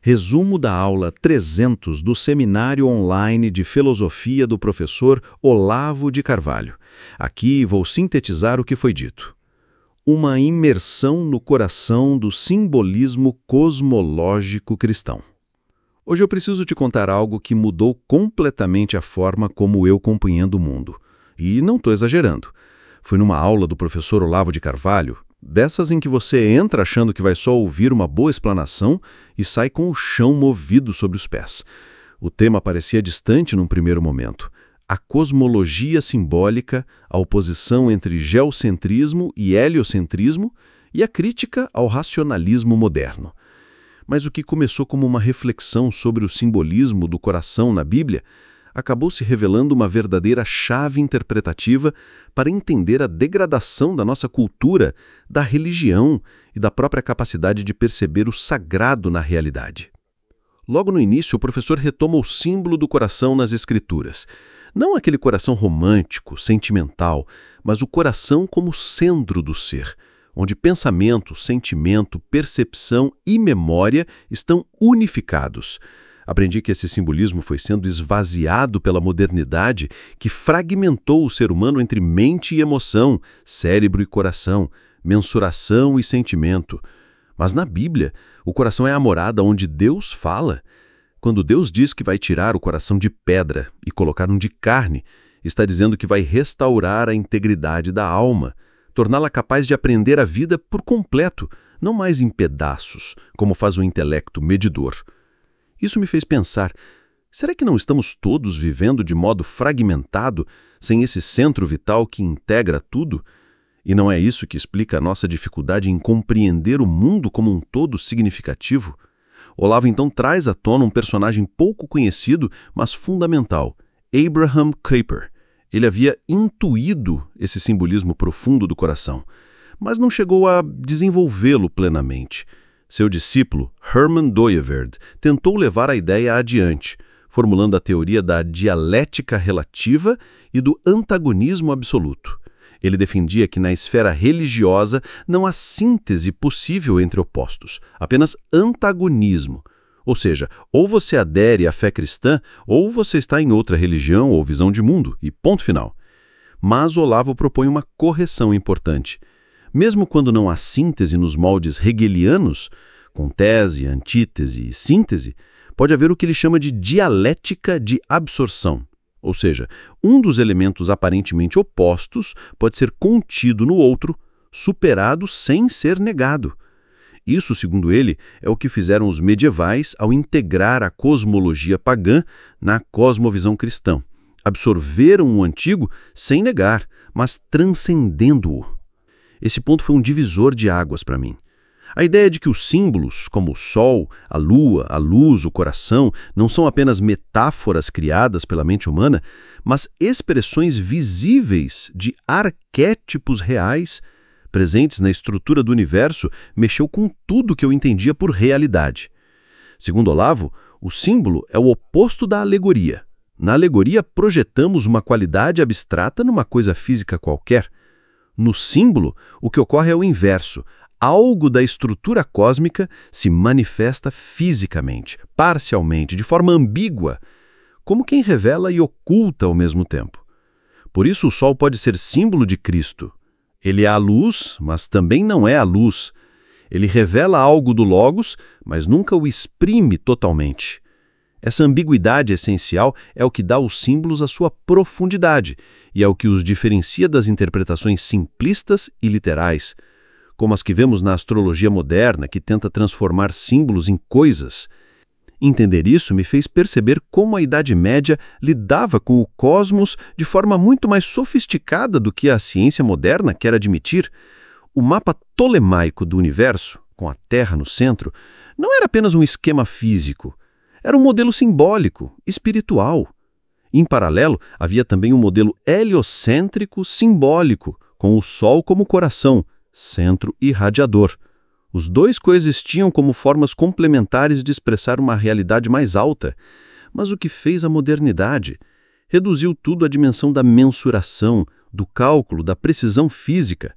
Resumo da aula 300 do Seminário Online de Filosofia do professor Olavo de Carvalho. Aqui vou sintetizar o que foi dito. Uma imersão no coração do simbolismo cosmológico cristão. Hoje eu preciso te contar algo que mudou completamente a forma como eu compreendo o mundo. E não estou exagerando. Foi numa aula do professor Olavo de Carvalho, dessas em que você entra achando que vai só ouvir uma boa explanação e sai com o chão movido sobre os pés. O tema parecia distante num primeiro momento. A cosmologia simbólica, a oposição entre geocentrismo e heliocentrismo e a crítica ao racionalismo moderno. Mas o que começou como uma reflexão sobre o simbolismo do coração na Bíblia acabou se revelando uma verdadeira chave interpretativa para entender a degradação da nossa cultura, da religião e da própria capacidade de perceber o sagrado na realidade. Logo no início, o professor retoma o símbolo do coração nas Escrituras. Não aquele coração romântico, sentimental, mas o coração como centro do ser, onde pensamento, sentimento, percepção e memória estão unificados. Aprendi que esse simbolismo foi sendo esvaziado pela modernidade que fragmentou o ser humano entre mente e emoção, cérebro e coração, mensuração e sentimento. Mas na Bíblia, o coração é a morada onde Deus fala. Quando Deus diz que vai tirar o coração de pedra e colocar um de carne, está dizendo que vai restaurar a integridade da alma, torná-la capaz de aprender a vida por completo, não mais em pedaços, como faz o intelecto medidor. Isso me fez pensar, será que não estamos todos vivendo de modo fragmentado, sem esse centro vital que integra tudo? E não é isso que explica a nossa dificuldade em compreender o mundo como um todo significativo? Olavo então traz à tona um personagem pouco conhecido, mas fundamental, Abraham Kuyper. Ele havia intuído esse simbolismo profundo do coração, mas não chegou a desenvolvê-lo plenamente. Seu discípulo, Herman Dooyeweerd, tentou levar a ideia adiante, formulando a teoria da dialética relativa e do antagonismo absoluto. Ele defendia que na esfera religiosa não há síntese possível entre opostos, apenas antagonismo. Ou seja, ou você adere à fé cristã, ou você está em outra religião ou visão de mundo, e ponto final. Mas Olavo propõe uma correção importante. Mesmo quando não há síntese nos moldes hegelianos, com tese, antítese e síntese, pode haver o que ele chama de dialética de absorção. Ou seja, um dos elementos aparentemente opostos pode ser contido no outro, superado sem ser negado. Isso, segundo ele, é o que fizeram os medievais ao integrar a cosmologia pagã na cosmovisão cristã. Absorveram o antigo sem negar, mas transcendendo-o. Esse ponto foi um divisor de águas para mim. A ideia de que os símbolos, como o sol, a lua, a luz, o coração, não são apenas metáforas criadas pela mente humana, mas expressões visíveis de arquétipos reais presentes na estrutura do universo, mexeu com tudo que eu entendia por realidade. Segundo Olavo, o símbolo é o oposto da alegoria. Na alegoria, projetamos uma qualidade abstrata numa coisa física qualquer. No símbolo, o que ocorre é o inverso. Algo da estrutura cósmica se manifesta fisicamente, parcialmente, de forma ambígua, como quem revela e oculta ao mesmo tempo. Por isso o sol pode ser símbolo de Cristo. Ele é a luz, mas também não é a luz. Ele revela algo do Logos, mas nunca o exprime totalmente. Essa ambiguidade essencial é o que dá aos símbolos a sua profundidade e é o que os diferencia das interpretações simplistas e literais, como as que vemos na astrologia moderna, que tenta transformar símbolos em coisas. Entender isso me fez perceber como a Idade Média lidava com o cosmos de forma muito mais sofisticada do que a ciência moderna quer admitir. O mapa ptolemaico do universo, com a Terra no centro, não era apenas um esquema físico. Era um modelo simbólico, espiritual. Em paralelo, havia também um modelo heliocêntrico simbólico, com o Sol como coração, centro irradiador. Os dois coexistiam como formas complementares de expressar uma realidade mais alta. Mas o que fez a modernidade? Reduziu tudo à dimensão da mensuração, do cálculo, da precisão física.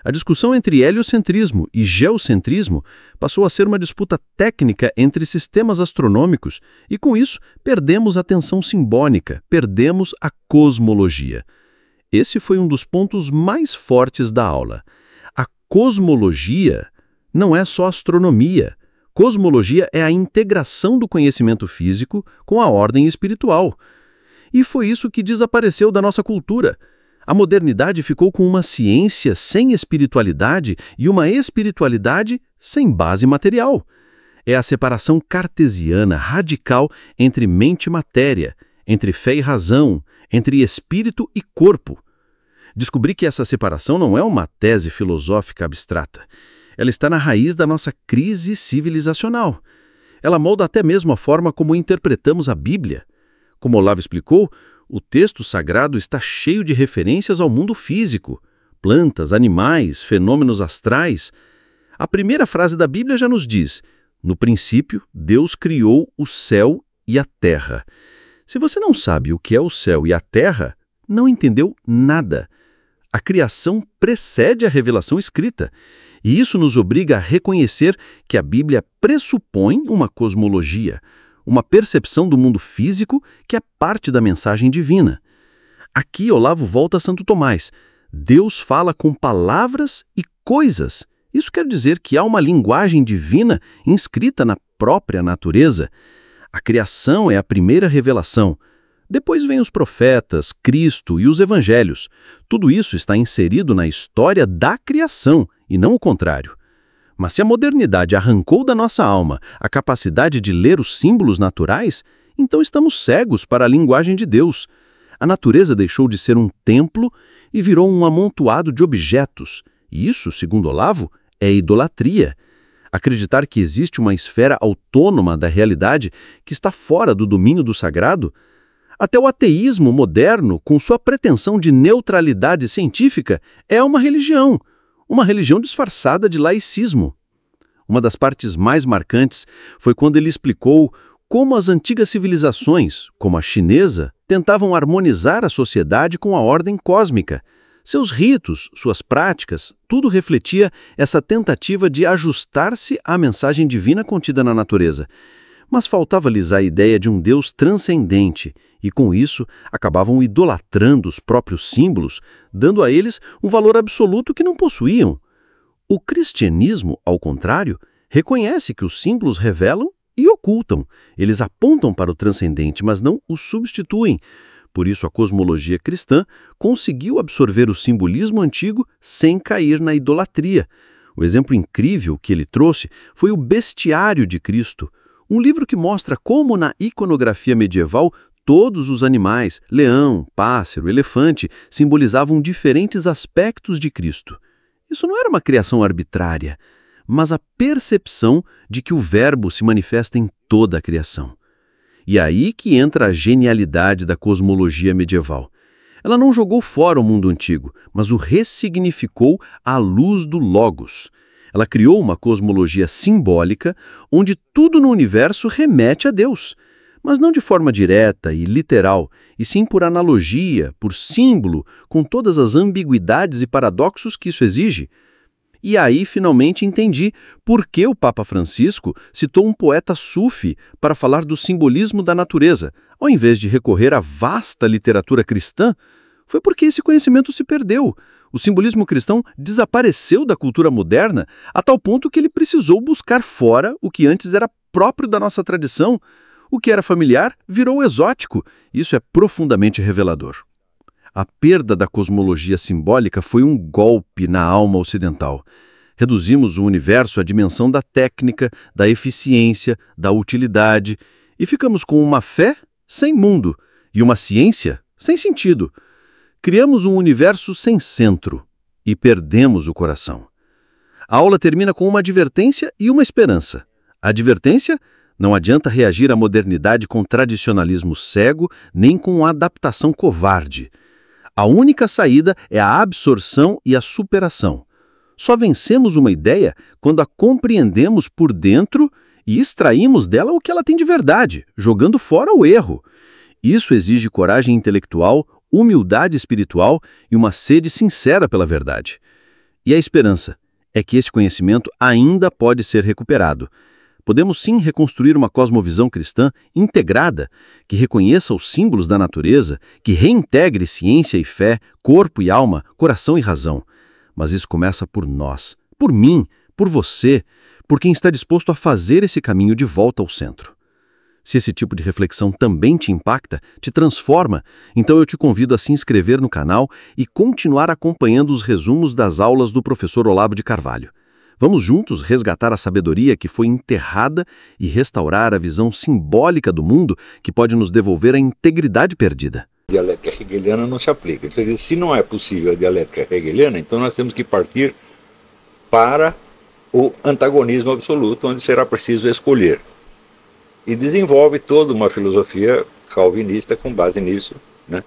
A discussão entre heliocentrismo e geocentrismo passou a ser uma disputa técnica entre sistemas astronômicos e, com isso, perdemos a tensão simbólica, perdemos a cosmologia. Esse foi um dos pontos mais fortes da aula. A cosmologia não é só astronomia. Cosmologia é a integração do conhecimento físico com a ordem espiritual. E foi isso que desapareceu da nossa cultura. A modernidade ficou com uma ciência sem espiritualidade e uma espiritualidade sem base material. É a separação cartesiana radical entre mente e matéria, entre fé e razão, entre espírito e corpo. Descobri que essa separação não é uma tese filosófica abstrata. Ela está na raiz da nossa crise civilizacional. Ela molda até mesmo a forma como interpretamos a Bíblia. Como Olavo explicou, o texto sagrado está cheio de referências ao mundo físico, plantas, animais, fenômenos astrais. A primeira frase da Bíblia já nos diz: no princípio, Deus criou o céu e a terra. Se você não sabe o que é o céu e a terra, não entendeu nada. A criação precede a revelação escrita, e isso nos obriga a reconhecer que a Bíblia pressupõe uma cosmologia, uma percepção do mundo físico que é parte da mensagem divina. Aqui Olavo volta a Santo Tomás. Deus fala com palavras e coisas. Isso quer dizer que há uma linguagem divina inscrita na própria natureza. A criação é a primeira revelação. Depois vêm os profetas, Cristo e os evangelhos. Tudo isso está inserido na história da criação, e não o contrário. Mas se a modernidade arrancou da nossa alma a capacidade de ler os símbolos naturais, então estamos cegos para a linguagem de Deus. A natureza deixou de ser um templo e virou um amontoado de objetos. E isso, segundo Olavo, é idolatria. Acreditar que existe uma esfera autônoma da realidade que está fora do domínio do sagrado. Até o ateísmo moderno, com sua pretensão de neutralidade científica, é uma religião disfarçada de laicismo. Uma das partes mais marcantes foi quando ele explicou como as antigas civilizações, como a chinesa, tentavam harmonizar a sociedade com a ordem cósmica. Seus ritos, suas práticas, tudo refletia essa tentativa de ajustar-se à mensagem divina contida na natureza. Mas faltava-lhes a ideia de um Deus transcendente, e com isso acabavam idolatrando os próprios símbolos, dando a eles um valor absoluto que não possuíam. O cristianismo, ao contrário, reconhece que os símbolos revelam e ocultam. Eles apontam para o transcendente, mas não o substituem. Por isso a cosmologia cristã conseguiu absorver o simbolismo antigo sem cair na idolatria. O exemplo incrível que ele trouxe foi o Bestiário de Cristo, um livro que mostra como na iconografia medieval todos os animais, leão, pássaro, elefante, simbolizavam diferentes aspectos de Cristo. Isso não era uma criação arbitrária, mas a percepção de que o Verbo se manifesta em toda a criação. E é aí que entra a genialidade da cosmologia medieval. Ela não jogou fora o mundo antigo, mas o ressignificou à luz do Logos. Ela criou uma cosmologia simbólica onde tudo no universo remete a Deus, mas não de forma direta e literal, e sim por analogia, por símbolo, com todas as ambiguidades e paradoxos que isso exige. E aí, finalmente, entendi por que o Papa Francisco citou um poeta sufi para falar do simbolismo da natureza, ao invés de recorrer à vasta literatura cristã. Foi porque esse conhecimento se perdeu. O simbolismo cristão desapareceu da cultura moderna a tal ponto que ele precisou buscar fora o que antes era próprio da nossa tradição. O que era familiar virou exótico. Isso é profundamente revelador. A perda da cosmologia simbólica foi um golpe na alma ocidental. Reduzimos o universo à dimensão da técnica, da eficiência, da utilidade, e ficamos com uma fé sem mundo e uma ciência sem sentido. Criamos um universo sem centro e perdemos o coração. A aula termina com uma advertência e uma esperança. A advertência: não adianta reagir à modernidade com tradicionalismo cego, nem com adaptação covarde. A única saída é a absorção e a superação. Só vencemos uma ideia quando a compreendemos por dentro e extraímos dela o que ela tem de verdade, jogando fora o erro. Isso exige coragem intelectual, humildade espiritual e uma sede sincera pela verdade. E a esperança é que esse conhecimento ainda pode ser recuperado. Podemos sim reconstruir uma cosmovisão cristã integrada, que reconheça os símbolos da natureza, que reintegre ciência e fé, corpo e alma, coração e razão. Mas isso começa por nós, por mim, por você, por quem está disposto a fazer esse caminho de volta ao centro. Se esse tipo de reflexão também te impacta, te transforma, então eu te convido a se inscrever no canal e continuar acompanhando os resumos das aulas do professor Olavo de Carvalho. Vamos juntos resgatar a sabedoria que foi enterrada e restaurar a visão simbólica do mundo que pode nos devolver a integridade perdida. A dialética hegeliana não se aplica. Então, se não é possível a dialética hegeliana, então nós temos que partir para o antagonismo absoluto, onde será preciso escolher. E desenvolve toda uma filosofia calvinista com base nisso, né?